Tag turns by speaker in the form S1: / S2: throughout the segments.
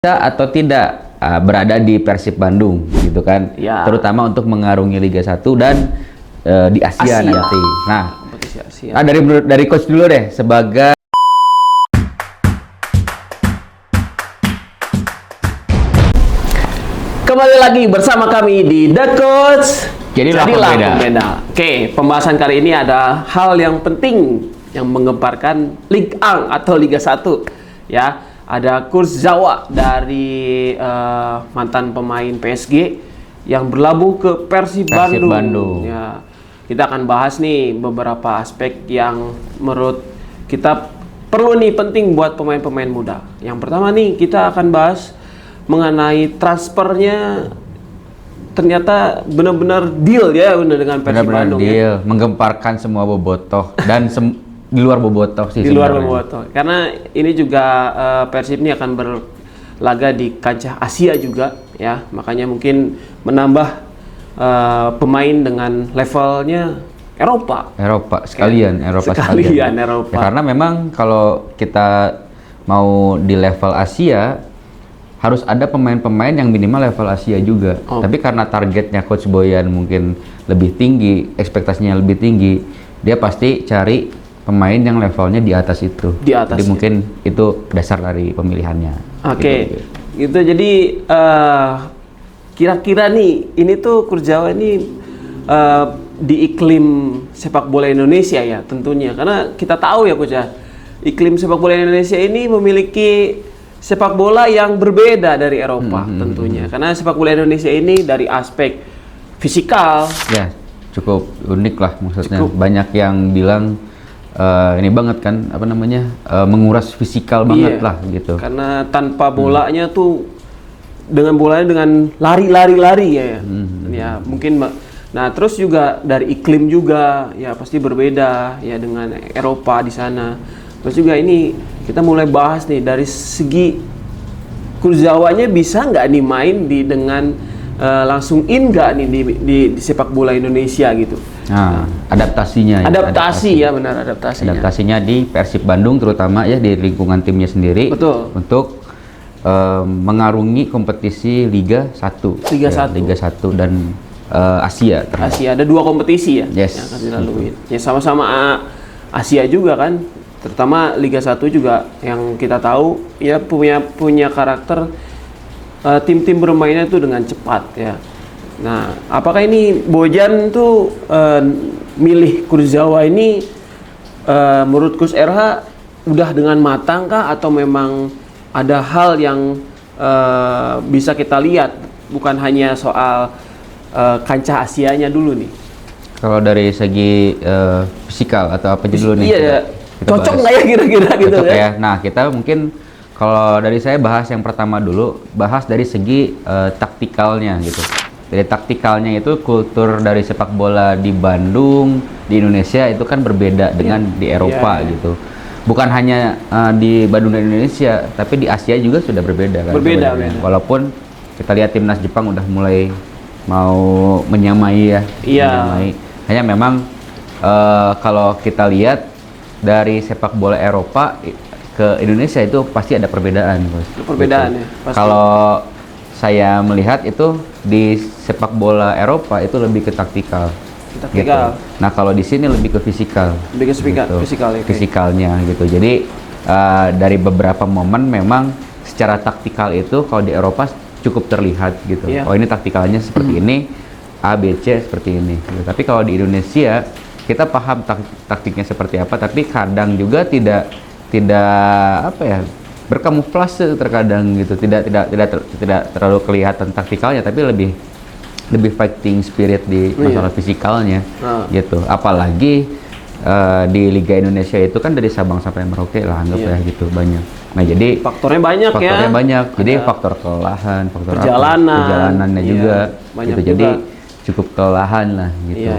S1: bisa atau tidak berada di Persib Bandung gitu kan,
S2: Ya.
S1: terutama untuk mengarungi Liga 1 dan di Asia, nanti. Nah,
S2: Asia.
S1: dari coach dulu deh sebagai
S2: Kembali lagi bersama kami di The Coach.
S1: Jadilah Pembeda.
S2: Oke, pembahasan kali ini ada hal yang penting yang menggemparkan Ligue 1 atau Liga 1 ya. Ada Kurzawa dari mantan pemain PSG yang berlabuh ke Persib Bandung. Ya, kita akan bahas nih beberapa aspek yang menurut kita perlu nih penting buat pemain-pemain muda. Yang pertama nih kita akan bahas mengenai transfernya, ternyata benar-benar deal ya dengan Persib Bandung.
S1: Deal, menggemparkan semua bobotoh dan di luar bobotoh sih.
S2: Di luar bobotoh. Karena ini juga Persib ini akan berlaga di kancah Asia juga ya. Makanya mungkin menambah pemain dengan levelnya Eropa
S1: sekalian.
S2: Sekalian.
S1: Ya, karena memang kalau kita mau di level Asia harus ada pemain-pemain yang minimal level Asia juga. Tapi karena targetnya Coach Boyan mungkin lebih tinggi, ekspektasinya lebih tinggi, dia pasti cari pemain yang levelnya di atas itu. Jadi mungkin itu dasar dari pemilihannya.
S2: Oke. Gitu. Jadi kira-kira nih ini tuh Kurzawa ini di iklim sepak bola Indonesia ya tentunya. Karena kita tahu ya Coach ya, iklim sepak bola Indonesia ini memiliki sepak bola yang berbeda dari Eropa tentunya. Karena sepak bola Indonesia ini dari aspek fisikal
S1: ya cukup unik lah maksudnya. Banyak yang bilang ini banget kan menguras fisikal banget lah gitu.
S2: Karena tanpa bolanya tuh dengan bolanya dengan lari ya. Ya mungkin. Nah terus juga dari iklim juga ya pasti berbeda ya dengan Eropa di sana. Terus juga ini kita mulai bahas nih dari segi Kurzawanya bisa nggak nih main dengan langsung nggak nih di sepak bola Indonesia gitu.
S1: Nah, adaptasinya. Adaptasinya di Persib Bandung terutama ya di lingkungan timnya sendiri.
S2: Betul.
S1: Untuk mengarungi kompetisi Liga 1. Liga 1 dan Asia.
S2: Asia ada 2 kompetisi ya
S1: yang
S2: akan dilalui. Ya sama-sama Asia juga kan. Terutama Liga 1 juga yang kita tahu ya punya karakter tim-tim bermainnya itu dengan cepat ya. Nah, apakah ini Bojan tuh milih Kurzawa ini menurut Coach RH udah dengan matang kah atau memang ada hal yang bisa kita lihat bukan hanya soal kancah Asianya dulu nih?
S1: Kalau dari segi fisikal atau apa dulu nih?
S2: Iya, cocok nggak ya kira-kira gitu
S1: ya? Nah, kita mungkin kalau dari saya bahas yang pertama dulu, bahas dari segi taktikalnya gitu. Dari taktikalnya itu kultur dari sepak bola di Bandung, di Indonesia itu kan berbeda dengan di Eropa gitu. Bukan hanya di Bandung dan Indonesia, tapi di Asia juga sudah berbeda kan.
S2: Berbeda.
S1: Walaupun kita lihat timnas Jepang udah mulai mau menyamai ya. Menyamai. Hanya memang kalau kita lihat dari sepak bola Eropa ke Indonesia itu pasti ada perbedaan.
S2: Perbedaan gitu. Ya.
S1: Kalau saya melihat itu di sepak bola Eropa itu lebih ke taktikal. Gitu. Nah kalau di sini lebih ke fisikal.
S2: Lebih ke fisikal ya.
S1: Fisikalnya gitu. Jadi dari beberapa momen memang secara taktikal itu kalau di Eropa cukup terlihat gitu. Oh ini taktikalnya seperti ini, A, B, C seperti ini. Gitu. Tapi kalau di Indonesia kita paham taktiknya seperti apa, tapi kadang juga tidak berkamuflase terkadang gitu, tidak terlalu kelihatan taktikalnya, tapi lebih fighting spirit di masalah fisikalnya gitu. Apalagi di Liga Indonesia itu kan dari Sabang sampai Merauke lah anggap ya gitu banyak. Nah jadi
S2: faktornya banyak.
S1: Jadi faktor kelelahan, faktor
S2: perjalanannya
S1: juga gitu. Jadi cukup kelelahan lah gitu.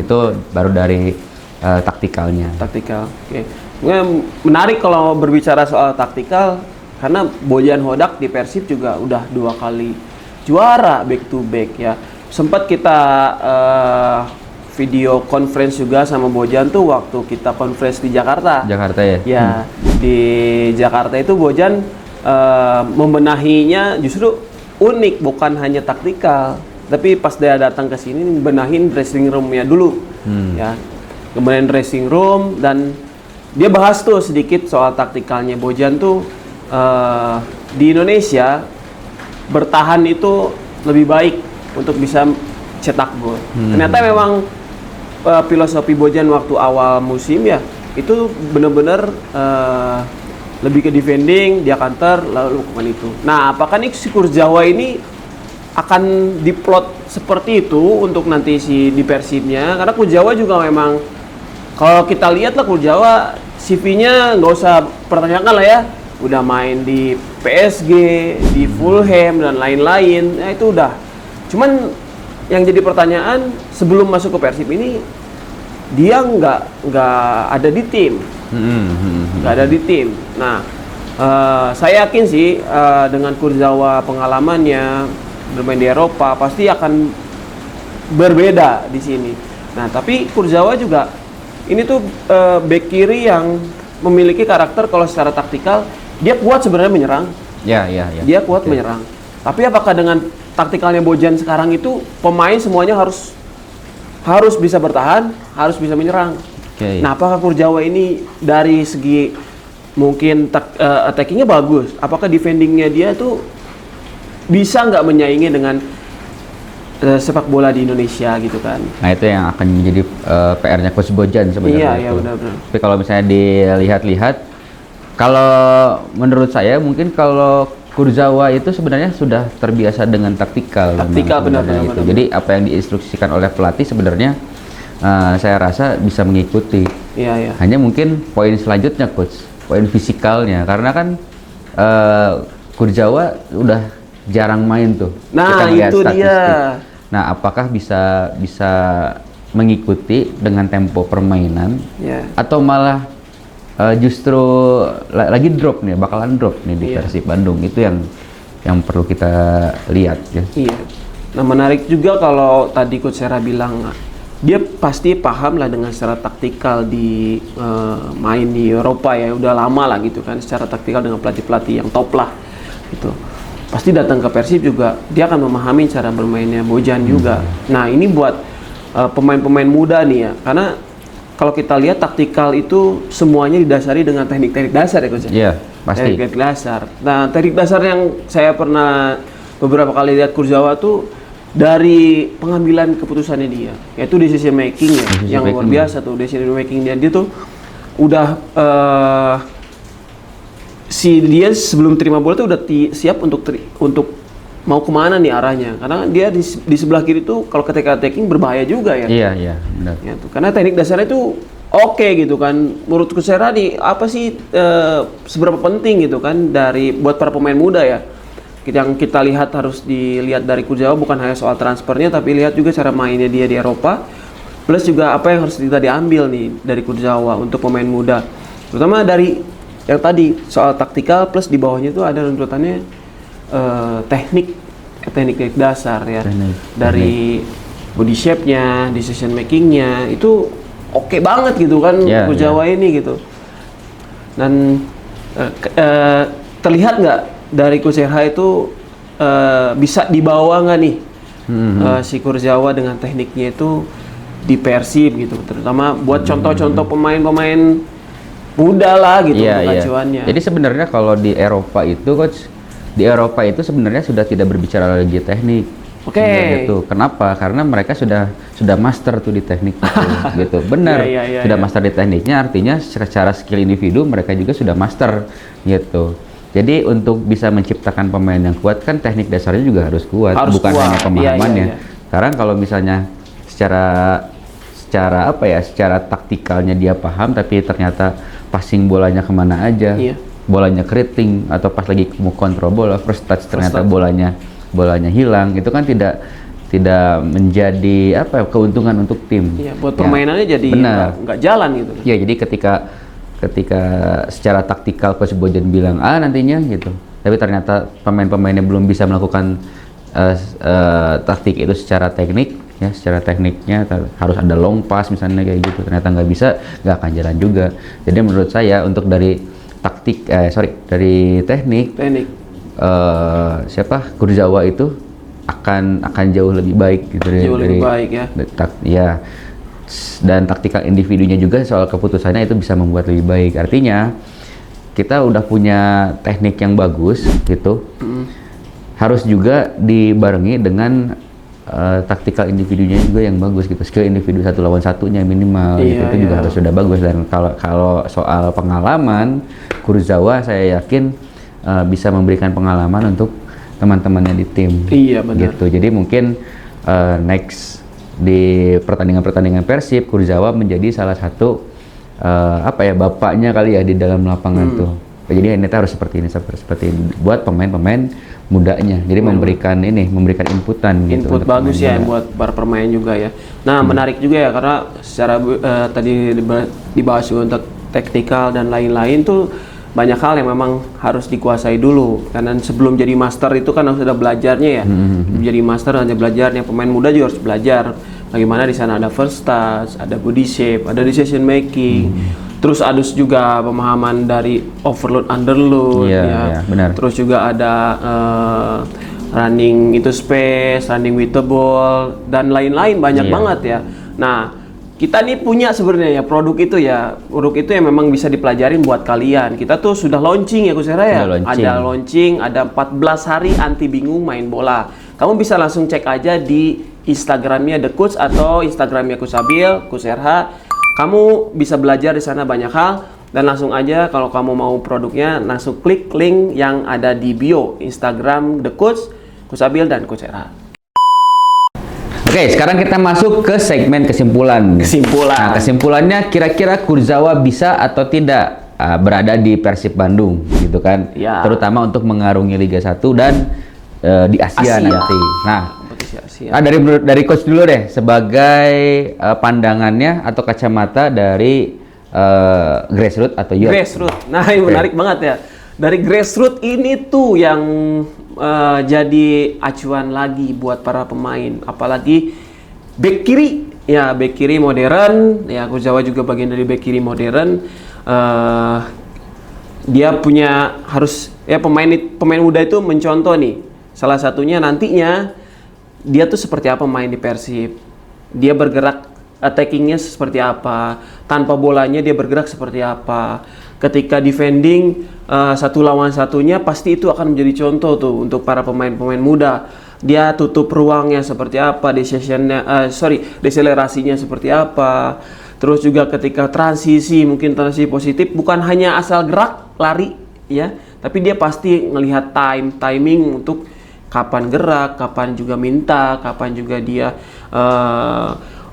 S1: Itu baru dari taktikalnya.
S2: Oke. Menarik kalau berbicara soal taktikal karena Bojan Hodak di Persib juga udah 2 kali juara back to back ya. Sempat kita video conference juga sama Bojan tuh waktu kita conference di Jakarta.
S1: Ya.
S2: Ya, di Jakarta itu Bojan membenahinya justru unik, bukan hanya taktikal. Tapi pas dia datang ke sini benahin dressing room-nya dulu, ya. Kemudian dressing room, dan dia bahas tuh sedikit soal taktikalnya Bojan tuh di Indonesia bertahan itu lebih baik untuk bisa cetak gol. Ternyata memang filosofi Bojan waktu awal musim ya itu benar-benar lebih ke defending, dia counter lalu lakukan itu. Nah, apakah nih si Kurzawa ini akan diplot seperti itu untuk nanti di Persibnya? Karena Kurzawa juga memang kalau kita lihat lah Kurzawa CV-nya nggak usah pertanyakan lah ya. Udah main di PSG, di Fulham dan lain-lain. Nah, itu udah. Cuman yang jadi pertanyaan sebelum masuk ke Persib ini dia nggak ada di tim. Nggak ada di tim. Nah, saya yakin sih dengan Kurzawa pengalamannya bermain di Eropa pasti akan berbeda di sini. Nah, tapi Kurzawa juga ini tuh bek kiri yang memiliki karakter kalau secara taktikal dia kuat sebenarnya menyerang.
S1: Ya.
S2: Dia kuat menyerang. Tapi apakah dengan taktikalnya Bojan sekarang itu pemain semuanya harus bisa bertahan, harus bisa menyerang. Nah, apakah Kurzawa ini dari segi mungkin attackingnya bagus, apakah defendingnya dia tuh bisa nggak menyaingi dengan sepak bola di Indonesia gitu kan?
S1: Nah, itu yang akan menjadi PR-nya Coach Bojan sebenarnya.
S2: Iya, benar-benar.
S1: Tapi kalau misalnya dilihat-lihat, kalau menurut saya mungkin kalau Kurzawa itu sebenarnya sudah terbiasa dengan taktikal.
S2: Benar.
S1: Gitu. Jadi apa yang diinstruksikan oleh pelatih sebenarnya saya rasa bisa mengikuti.
S2: Iya.
S1: Hanya mungkin poin selanjutnya Coach, poin fisikalnya, karena kan Kurzawa udah jarang main tuh.
S2: Nah, itu statistik. Dia.
S1: Nah, apakah bisa mengikuti dengan tempo permainan atau malah justru lagi bakalan drop nih di Persib Bandung? Itu yang perlu kita lihat ya.
S2: Iya. Nah, menarik juga kalau tadi Coach Sera bilang dia pasti paham lah dengan secara taktikal di main di Eropa ya, udah lama lah gitu kan secara taktikal dengan pelatih-pelatih yang top lah gitu. Pasti datang ke Persib juga dia akan memahami cara bermainnya Bojan juga. Nah, ini buat pemain-pemain muda nih ya, karena kalau kita lihat taktikal itu semuanya didasari dengan teknik-teknik dasar ya Coach.
S1: Iya, pasti.
S2: Teknik dasar. Nah, teknik dasar yang saya pernah beberapa kali lihat Kurzawa tuh dari pengambilan keputusannya dia, yaitu decision making yang luar biasa tuh. Decision making dia tuh udah dia sebelum terima bola tuh udah siap untuk mau kemana nih arahnya, karena dia di sebelah kiri tuh kalau ketika attacking berbahaya juga ya.
S1: Iya benar.
S2: Ya, tuh, karena teknik dasarnya itu oke gitu kan. Menurut Coach Sera nih apa sih seberapa penting gitu kan buat para pemain muda ya. Yang kita lihat harus dilihat dari Kurzawa bukan hanya soal transfernya, tapi lihat juga cara mainnya dia di Eropa. Plus juga apa yang harus kita diambil nih dari Kurzawa untuk pemain muda, terutama dari yang tadi soal taktikal, plus di bawahnya itu ada runtutannya teknik dasar ya. Dari body shape-nya, decision making-nya itu oke banget gitu kan Kurzawa ini gitu. Dan terlihat nggak dari Coach Sera itu bisa dibawa nggak nih si Kurzawa dengan tekniknya itu di Persib gitu, terutama buat contoh-contoh pemain-pemain muda lah gitu untuk acuannya.
S1: Jadi sebenarnya kalau di Eropa itu Coach, di Eropa itu sebenarnya sudah tidak berbicara lagi teknik. Gitu. Kenapa? Karena mereka sudah master tuh di teknik itu, gitu. Benar. Sudah master di tekniknya, artinya secara skill individu mereka juga sudah master gitu. Jadi untuk bisa menciptakan pemain yang kuat kan teknik dasarnya juga harus kuat, bukan hanya pemahamannya. Sekarang kalau misalnya secara taktikalnya dia paham, tapi ternyata passing bolanya kemana aja, bolanya keriting, atau pas lagi mau kontrol bola first touch ternyata bolanya hilang, itu kan tidak menjadi keuntungan untuk tim.
S2: Buat permainannya jadi nggak jalan gitu.
S1: Jadi ketika secara taktikal Coach Bojan bilang nantinya gitu, tapi ternyata pemain-pemainnya belum bisa melakukan taktik itu secara teknik ya, secara tekniknya harus ada long pass misalnya kayak gitu, ternyata nggak bisa, nggak akan jalan juga. Jadi menurut saya untuk dari dari teknik Kurzawa itu akan jauh lebih baik gitu
S2: lebih baik ya.
S1: Ya, dan taktikal individunya juga soal keputusannya itu bisa membuat lebih baik. Artinya kita udah punya teknik yang bagus gitu, harus juga dibarengi dengan taktikal individunya juga yang bagus gitu, skill individu satu lawan satunya minimal gitu, itu juga harus sudah bagus. Dan kalau soal pengalaman, Kurzawa saya yakin bisa memberikan pengalaman untuk teman-temannya di tim.
S2: Iya benar.
S1: Gitu. Jadi mungkin next di pertandingan Persib, Kurzawa menjadi salah satu bapaknya kali ya di dalam lapangan tuh. Jadi ini harus seperti ini buat pemain-pemain mudanya. Jadi memberikan inputan gitu.
S2: Input bagus ya buat para pemain juga ya. Nah, menarik juga ya karena secara tadi dibahas juga untuk teknikal dan lain-lain tuh banyak hal yang memang harus dikuasai dulu. Karena sebelum jadi master itu kan harus ada belajarnya ya. Jadi master ada belajarnya, pemain muda juga harus belajar bagaimana di sana ada first touch, ada body shape, ada decision making. Terus ada juga pemahaman dari overload underload ya.
S1: Benar.
S2: Terus juga ada running itu space, running with the ball dan lain-lain banyak banget ya. Nah, kita nih punya sebenarnya ya produk itu yang memang bisa dipelajarin buat kalian. Kita tuh sudah launching ya Coach Hera ya. Ada launching, ada 14 hari anti bingung main bola. Kamu bisa langsung cek aja di Instagramnya The Coach atau Instagramnya Coach Abil, Coach Herha. Kamu bisa belajar di sana banyak hal dan langsung aja kalau kamu mau produknya langsung klik link yang ada di bio Instagram The Coach, Coach Abil dan Coach Herha.
S1: Oke, sekarang kita masuk ke segmen kesimpulan. Nah, kesimpulannya kira-kira Kurzawa bisa atau tidak berada di Persib Bandung gitu kan? Ya. Terutama untuk mengarungi Liga 1 dan di Asia nanti. Nah, dari coach dulu deh sebagai pandangannya atau kacamata dari grassroots atau youth.
S2: Grassroots. Nah, ini menarik banget ya. Dari grassroots ini tuh yang jadi acuan lagi buat para pemain, apalagi back kiri ya, back kiri modern ya. Kurzawa juga bagian dari back kiri modern. Dia punya harus ya pemain muda itu mencontoh nih. Salah satunya nantinya dia tuh seperti apa main di Persib. Dia bergerak attackingnya seperti apa, tanpa bolanya dia bergerak seperti apa. Ketika defending satu lawan satunya pasti itu akan menjadi contoh tuh untuk para pemain-pemain muda. Dia tutup ruangnya seperti apa, deselerasinya seperti apa. Terus juga ketika transisi, mungkin transisi positif bukan hanya asal gerak lari ya, tapi dia pasti ngelihat timing untuk kapan gerak, kapan juga minta, kapan juga dia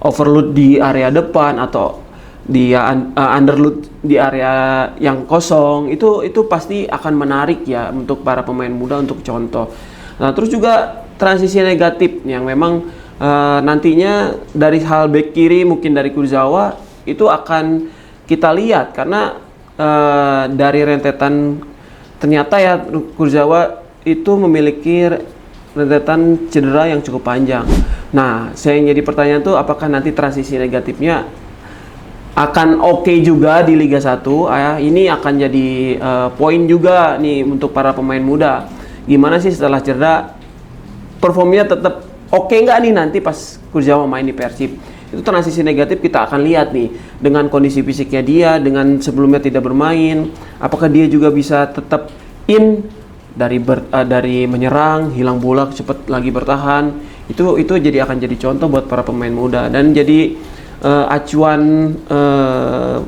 S2: overload di area depan atau dia underload di area yang kosong. Itu pasti akan menarik ya untuk para pemain muda untuk contoh. Nah, terus juga transisi negatif yang memang nantinya dari hal back kiri mungkin dari Kurzawa itu akan kita lihat karena dari rentetan ternyata ya Kurzawa itu memiliki rentetan cedera yang cukup panjang. Nah, saya yang jadi pertanyaan tuh apakah nanti transisi negatifnya akan oke juga di Liga 1 ya? Ini akan jadi poin juga nih untuk para pemain muda. Gimana sih setelah cedera performnya tetap oke nggak nih nanti pas Kurzawa main di Persib? Itu transisi negatif kita akan lihat nih dengan kondisi fisiknya dia, dengan sebelumnya tidak bermain, apakah dia juga bisa tetap in dari menyerang, hilang bola cepat lagi bertahan. Itu jadi akan jadi contoh buat para pemain muda dan jadi acuan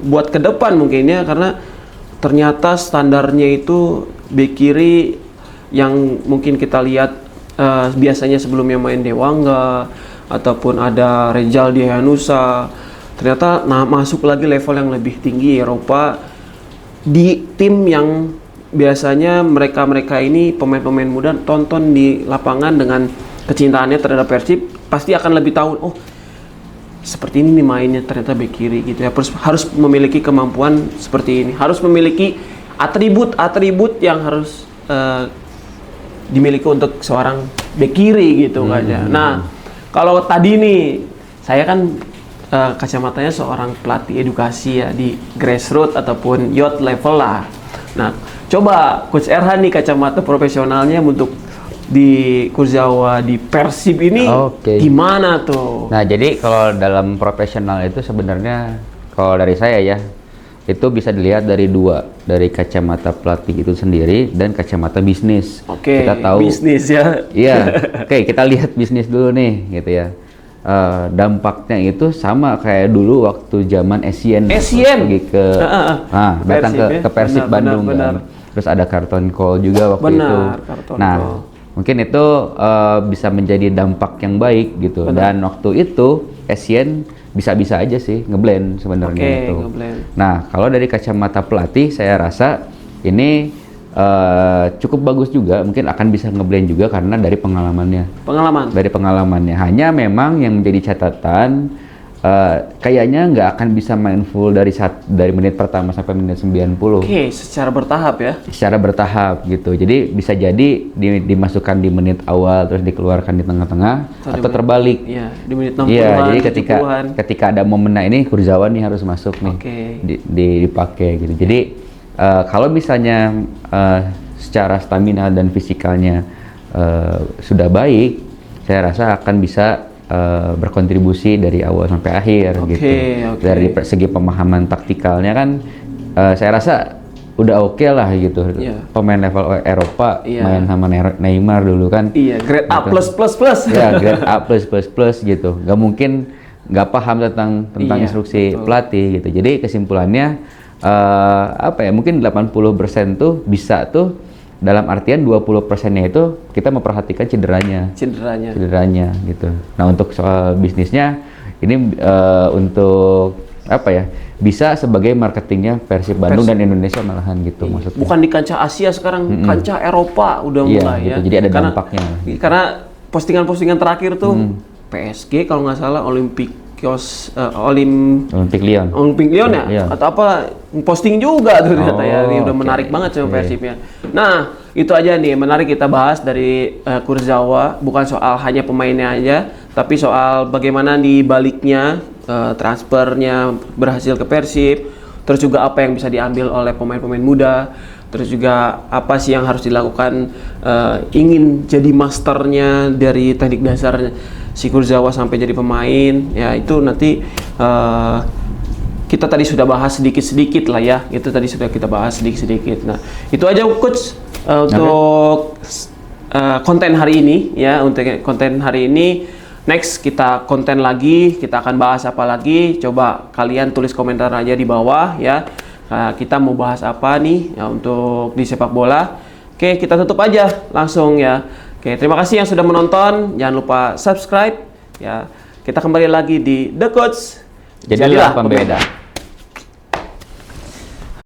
S2: buat ke depan mungkin ya, karena ternyata standarnya itu bek kiri yang mungkin kita lihat biasanya sebelumnya main Dewangga ataupun ada Rejaldi Hanusa, ternyata masuk lagi level yang lebih tinggi Eropa di tim yang biasanya mereka ini pemain-pemain muda tonton di lapangan dengan kecintaannya terhadap Persib pasti akan lebih tahu, oh seperti ini nih mainnya ternyata bek kiri gitu ya. Harus memiliki kemampuan seperti ini, harus memiliki atribut yang harus dimiliki untuk seorang bek kiri gitu kan ya. Nah, kalau tadi nih saya kan kacamatanya seorang pelatih edukasi ya di grassroots ataupun youth level lah. Nah, coba Coach Erhan nih kacamata profesionalnya untuk di Kurzawa di Persib ini gimana tuh?
S1: Nah, jadi kalau dalam profesional itu sebenarnya kalau dari saya ya, itu bisa dilihat dari dua, dari kacamata pelatih itu sendiri dan kacamata bisnis. Kita tahu
S2: bisnis ya.
S1: Iya. Kita lihat bisnis dulu nih gitu ya. Dampaknya itu sama kayak dulu waktu zaman Asian pergi ke datang ke Persib Bandung kan. Terus ada Carlton Cole juga waktu itu. Nah, mungkin itu bisa menjadi dampak yang baik gitu. Dan waktu itu Asian bisa-bisa aja sih ngeblend sebenarnya itu. Nah, kalau dari kacamata pelatih saya rasa ini cukup bagus juga, mungkin akan bisa ngeblend juga karena dari pengalamannya. Dari pengalamannya. Hanya memang yang menjadi catatan kayaknya nggak akan bisa main full dari menit pertama sampai menit 90.
S2: Secara bertahap ya? Secara
S1: bertahap gitu. Jadi bisa jadi dimasukkan di menit awal terus dikeluarkan di tengah-tengah atau terbalik.
S2: Iya, di menit 60-an.
S1: Iya, jadi ketika ada momen ini Kurzawa nih harus masuk nih. Dipakai gitu. Jadi kalau misalnya secara stamina dan fisikalnya sudah baik, saya rasa akan bisa berkontribusi dari awal sampai akhir gitu. Dari segi pemahaman taktikalnya kan saya rasa udah oke lah gitu. Pemain level Eropa main sama Neymar dulu kan.
S2: Grade A+++.
S1: Ya, grade A+++ gitu. Gak mungkin nggak paham tentang instruksi pelatih gitu. Jadi kesimpulannya mungkin 80% tuh bisa tuh dalam artian 20%-nya itu kita memperhatikan cederanya gitu. Nah, untuk soal bisnisnya ini untuk bisa sebagai marketingnya Persib Bandung dan Indonesia malahan gitu maksudnya.
S2: Bukan di kancah Asia sekarang, kancah Eropa udah mulai
S1: gitu. Jadi ada dampaknya.
S2: Karena postingan-postingan terakhir tuh PSG kalau nggak salah Olympic Lyon ya? Atau apa posting juga tuh ternyata ya. Ini udah menarik banget sama Persibnya. Nah, itu aja nih menarik kita bahas dari Kurzawa, bukan soal hanya pemainnya aja, tapi soal bagaimana di baliknya transfernya berhasil ke Persib, terus juga apa yang bisa diambil oleh pemain-pemain muda, terus juga apa sih yang harus dilakukan ingin jadi masternya dari teknik dasar si Kurzawa sampai jadi pemain. Ya itu nanti kita tadi sudah bahas sedikit-sedikit lah ya. Itu tadi sudah kita bahas sedikit-sedikit. Nah, itu aja Coach untuk konten hari ini ya. Untuk konten hari ini, next kita konten lagi, kita akan bahas apa lagi. Coba kalian tulis komentar aja di bawah ya. Kita mau bahas apa nih ya untuk di sepak bola. Oke, kita tutup aja langsung ya. Oke, terima kasih yang sudah menonton. Jangan lupa subscribe ya. Kita kembali lagi di The Coach.
S1: Jadilah pembeda.